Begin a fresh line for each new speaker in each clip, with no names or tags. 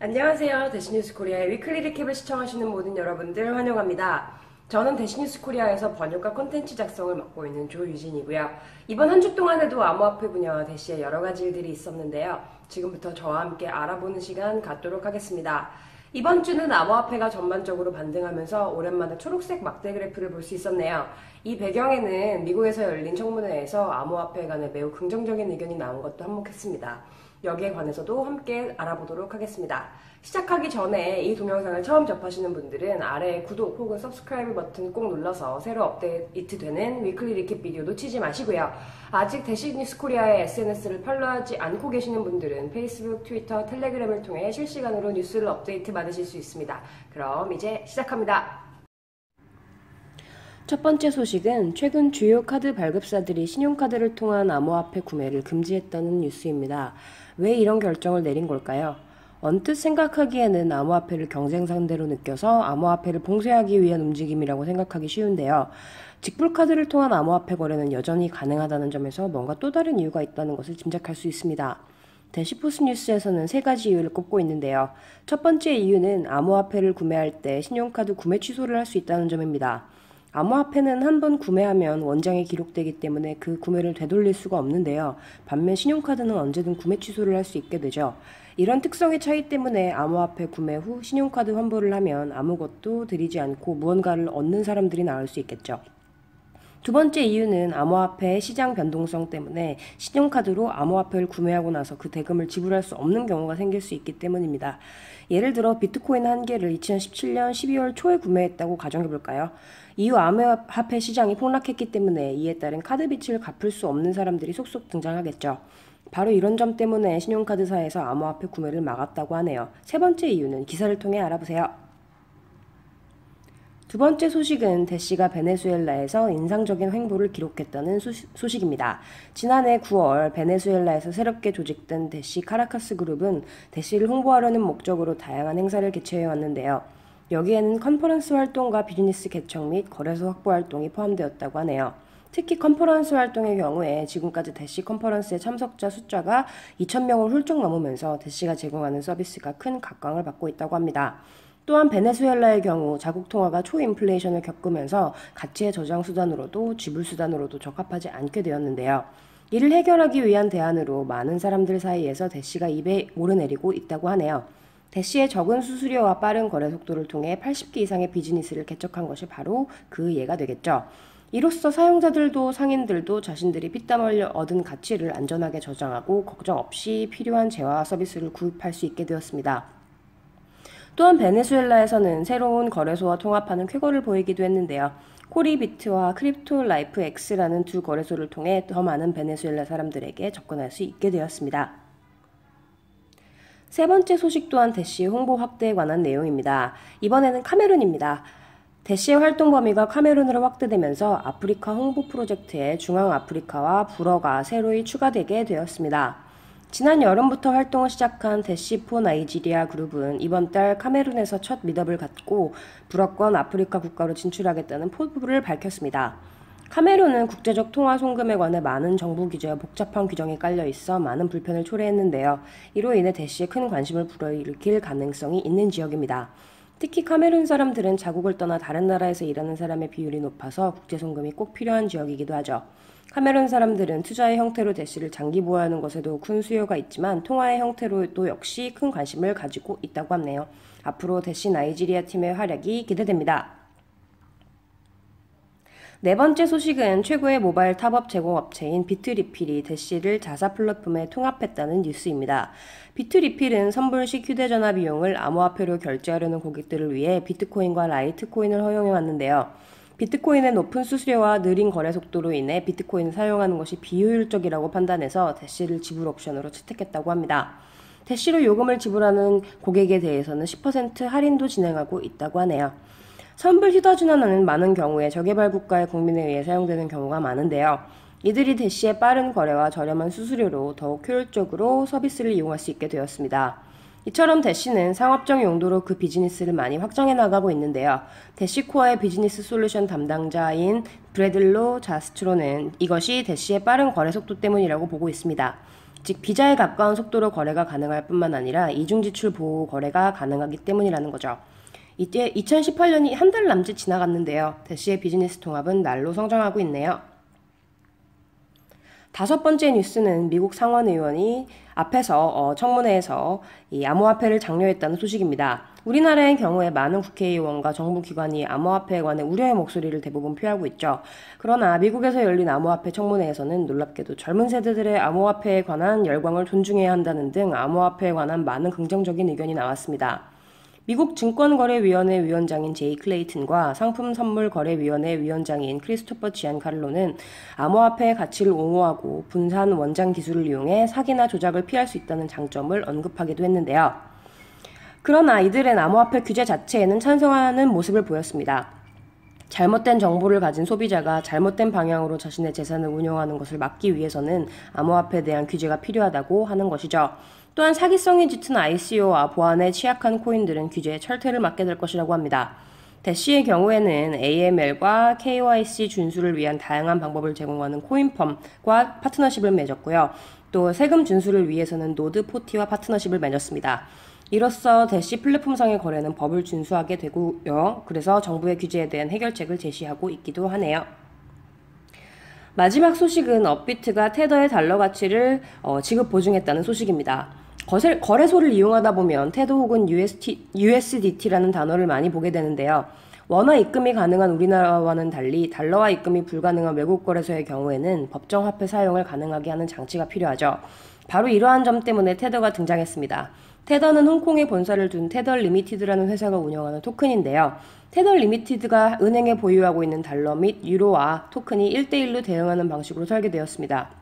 안녕하세요. 대시뉴스 코리아의 위클리 리캡을 시청하시는 모든 여러분들 환영합니다. 저는 대시뉴스 코리아에서 번역과 콘텐츠 작성을 맡고 있는 조유진이고요. 이번 한 주 동안에도 암호화폐 분야와 대시에 여러 가지 일들이 있었는데요. 지금부터 저와 함께 알아보는 시간 갖도록 하겠습니다. 이번 주는 암호화폐가 전반적으로 반등하면서 오랜만에 초록색 막대 그래프를 볼 수 있었네요. 이 배경에는 미국에서 열린 청문회에서 암호화폐에 관해 매우 긍정적인 의견이 나온 것도 한몫했습니다. 여기에 관해서도 함께 알아보도록 하겠습니다. 시작하기 전에 이 동영상을 처음 접하시는 분들은 아래에 구독 혹은 서브스크라이브 버튼 꼭 눌러서 새로 업데이트되는 위클리 리캡 비디오 놓치지 마시고요. 아직 대시뉴스 코리아의 SNS를 팔로우하지 않고 계시는 분들은 페이스북, 트위터, 텔레그램을 통해 실시간으로 뉴스를 업데이트 받으실 수 있습니다. 그럼 이제 시작합니다. 첫 번째 소식은 최근 주요 카드 발급사들이 신용카드를 통한 암호화폐 구매를 금지했다는 뉴스입니다. 왜 이런 결정을 내린 걸까요? 언뜻 생각하기에는 암호화폐를 경쟁 상대로 느껴서 암호화폐를 봉쇄하기 위한 움직임이라고 생각하기 쉬운데요. 직불카드를 통한 암호화폐 거래는 여전히 가능하다는 점에서 뭔가 또 다른 이유가 있다는 것을 짐작할 수 있습니다. 대시포스 뉴스에서는 세 가지 이유를 꼽고 있는데요. 첫 번째 이유는 암호화폐를 구매할 때 신용카드 구매 취소를 할 수 있다는 점입니다. 암호화폐는 한 번 구매하면 원장에 기록되기 때문에 그 구매를 되돌릴 수가 없는데요. 반면 신용카드는 언제든 구매 취소를 할 수 있게 되죠. 이런 특성의 차이 때문에 암호화폐 구매 후 신용카드 환불을 하면 아무것도 들이지 않고 무언가를 얻는 사람들이 나올 수 있겠죠. 두 번째 이유는 암호화폐의 시장 변동성 때문에 신용카드로 암호화폐를 구매하고 나서 그 대금을 지불할 수 없는 경우가 생길 수 있기 때문입니다. 예를 들어 비트코인 한 개를 2017년 12월 초에 구매했다고 가정해볼까요? 이후 암호화폐 시장이 폭락했기 때문에 이에 따른 카드 빚을 갚을 수 없는 사람들이 속속 등장하겠죠. 바로 이런 점 때문에 신용카드사에서 암호화폐 구매를 막았다고 하네요. 세 번째 이유는 기사를 통해 알아보세요. 두 번째 소식은 대시가 베네수엘라에서 인상적인 횡보를 기록했다는 소식입니다. 지난해 9월 베네수엘라에서 새롭게 조직된 대시 카라카스 그룹은 대시를 홍보하려는 목적으로 다양한 행사를 개최해 왔는데요. 여기에는 컨퍼런스 활동과 비즈니스 개척 및 거래소 확보 활동이 포함되었다고 하네요. 특히 컨퍼런스 활동의 경우에 지금까지 대시 컨퍼런스의 참석자 숫자가 2,000명을 훌쩍 넘으면서 대시가 제공하는 서비스가 큰 각광을 받고 있다고 합니다. 또한 베네수엘라의 경우 자국 통화가 초인플레이션을 겪으면서 가치의 저장 수단으로도 지불 수단으로도 적합하지 않게 되었는데요. 이를 해결하기 위한 대안으로 많은 사람들 사이에서 대시가 입에 오르내리고 있다고 하네요. 대시의 적은 수수료와 빠른 거래 속도를 통해 80개 이상의 비즈니스를 개척한 것이 바로 그 예가 되겠죠. 이로써 사용자들도 상인들도 자신들이 피땀 흘려 얻은 가치를 안전하게 저장하고 걱정 없이 필요한 재화와 서비스를 구입할 수 있게 되었습니다. 또한 베네수엘라에서는 새로운 거래소와 통합하는 쾌거를 보이기도 했는데요. 코리비트와 크립토 라이프 X라는 두 거래소를 통해 더 많은 베네수엘라 사람들에게 접근할 수 있게 되었습니다. 세 번째 소식 또한 대시 홍보 확대에 관한 내용입니다. 이번에는 카메룬입니다. 대시의 활동 범위가 카메룬으로 확대되면서 아프리카 홍보 프로젝트에 중앙아프리카와 불어가 새로이 추가되게 되었습니다. 지난 여름부터 활동을 시작한 대시4 나이지리아 그룹은 이번 달 카메룬에서 첫 미덥을 갖고 불어권 아프리카 국가로 진출하겠다는 포부를 밝혔습니다. 카메룬은 국제적 통화 송금에 관해 많은 정부 규제와 복잡한 규정이 깔려 있어 많은 불편을 초래했는데요. 이로 인해 대시에 큰 관심을 불러일으킬 가능성이 있는 지역입니다. 특히 카메룬 사람들은 자국을 떠나 다른 나라에서 일하는 사람의 비율이 높아서 국제 송금이 꼭 필요한 지역이기도 하죠. 카메룬 사람들은 투자의 형태로 대시를 장기 보유하는 것에도 큰 수요가 있지만 통화의 형태로도 역시 큰 관심을 가지고 있다고 하네요. 앞으로 대시 나이지리아 팀의 활약이 기대됩니다. 네 번째 소식은 최고의 모바일 탑업 제공업체인 비트리필이 대시를 자사 플랫폼에 통합했다는 뉴스입니다. 비트리필은 선불식 휴대전화 비용을 암호화폐로 결제하려는 고객들을 위해 비트코인과 라이트코인을 허용해 왔는데요. 비트코인의 높은 수수료와 느린 거래 속도로 인해 비트코인을 사용하는 것이 비효율적이라고 판단해서 대시를 지불 옵션으로 채택했다고 합니다. 대시로 요금을 지불하는 고객에 대해서는 10% 할인도 진행하고 있다고 하네요. 선불 휴대전화는 많은 경우에 저개발 국가의 국민에 의해 사용되는 경우가 많은데요. 이들이 대시의 빠른 거래와 저렴한 수수료로 더욱 효율적으로 서비스를 이용할 수 있게 되었습니다. 이처럼 대시는 상업적 용도로 그 비즈니스를 많이 확장해 나가고 있는데요. 대시코어의 비즈니스 솔루션 담당자인 브래들로 자스트로는 이것이 대시의 빠른 거래 속도 때문이라고 보고 있습니다. 즉 비자에 가까운 속도로 거래가 가능할 뿐만 아니라 이중지출 보호 거래가 가능하기 때문이라는 거죠. 이때 2018년이 한 달 남짓 지나갔는데요. 대시의 비즈니스 통합은 날로 성장하고 있네요. 다섯 번째 뉴스는 미국 상원 의원이 앞에서 청문회에서 이 암호화폐를 장려했다는 소식입니다. 우리나라의 경우에 많은 국회의원과 정부 기관이 암호화폐에 관해 우려의 목소리를 대부분 표하고 있죠. 그러나 미국에서 열린 암호화폐 청문회에서는 놀랍게도 젊은 세대들의 암호화폐에 관한 열광을 존중해야 한다는 등 암호화폐에 관한 많은 긍정적인 의견이 나왔습니다. 미국 증권거래위원회 위원장인 제이 클레이튼과 상품선물거래위원회 위원장인 크리스토퍼 지안카를로는 암호화폐의 가치를 옹호하고 분산 원장 기술을 이용해 사기나 조작을 피할 수 있다는 장점을 언급하기도 했는데요. 그러나 이들은 암호화폐 규제 자체에는 찬성하는 모습을 보였습니다. 잘못된 정보를 가진 소비자가 잘못된 방향으로 자신의 재산을 운용하는 것을 막기 위해서는 암호화폐에 대한 규제가 필요하다고 하는 것이죠. 또한 사기성이 짙은 ICO와 보안에 취약한 코인들은 규제의 철퇴를 맞게 될 것이라고 합니다. 대시의 경우에는 AML과 KYC 준수를 위한 다양한 방법을 제공하는 코인펌과 파트너십을 맺었고요. 또 세금 준수를 위해서는 노드40와 파트너십을 맺었습니다. 이로써 대시 플랫폼상의 거래는 법을 준수하게 되고요. 그래서 정부의 규제에 대한 해결책을 제시하고 있기도 하네요. 마지막 소식은 업비트가 테더의 달러 가치를 지급 보증했다는 소식입니다. 거래소를 이용하다 보면 테더 혹은 USDT라는 단어를 많이 보게 되는데요. 원화 입금이 가능한 우리나라와는 달리 달러화 입금이 불가능한 외국 거래소의 경우에는 법정 화폐 사용을 가능하게 하는 장치가 필요하죠. 바로 이러한 점 때문에 테더가 등장했습니다. 테더는 홍콩에 본사를 둔 테더 리미티드라는 회사가 운영하는 토큰인데요. 테더 리미티드가 은행에 보유하고 있는 달러 및 유로와 토큰이 1대1로 대응하는 방식으로 설계되었습니다.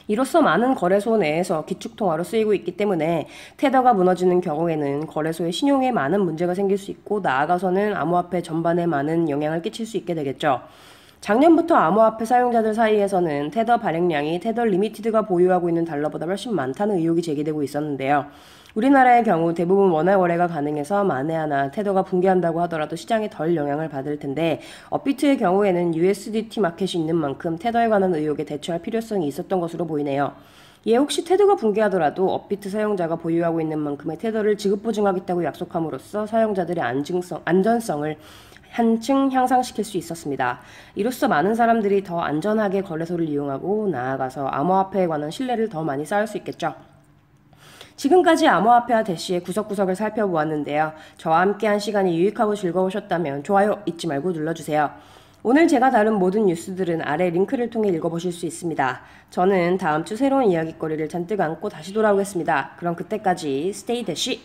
이로써 많은 거래소 내에서 기축통화로 쓰이고 있기 때문에 테더가 무너지는 경우에는 거래소의 신용에 많은 문제가 생길 수 있고 나아가서는 암호화폐 전반에 많은 영향을 끼칠 수 있게 되겠죠. 작년부터 암호화폐 사용자들 사이에서는 테더 발행량이 테더 리미티드가 보유하고 있는 달러보다 훨씬 많다는 의혹이 제기되고 있었는데요. 우리나라의 경우 대부분 원화 거래가 가능해서 만에 하나 테더가 붕괴한다고 하더라도 시장에 덜 영향을 받을 텐데 업비트의 경우에는 USDT 마켓이 있는 만큼 테더에 관한 의혹에 대처할 필요성이 있었던 것으로 보이네요. 혹시 테더가 붕괴하더라도 업비트 사용자가 보유하고 있는 만큼의 테더를 지급 보증하겠다고 약속함으로써 사용자들의 안전성을 한층 향상시킬 수 있었습니다. 이로써 많은 사람들이 더 안전하게 거래소를 이용하고 나아가서 암호화폐에 관한 신뢰를 더 많이 쌓을 수 있겠죠. 지금까지 암호화폐와 대시의 구석구석을 살펴보았는데요. 저와 함께한 시간이 유익하고 즐거우셨다면 좋아요 잊지 말고 눌러주세요. 오늘 제가 다룬 모든 뉴스들은 아래 링크를 통해 읽어보실 수 있습니다. 저는 다음 주 새로운 이야기거리를 잔뜩 안고 다시 돌아오겠습니다. 그럼 그때까지 스테이 대시!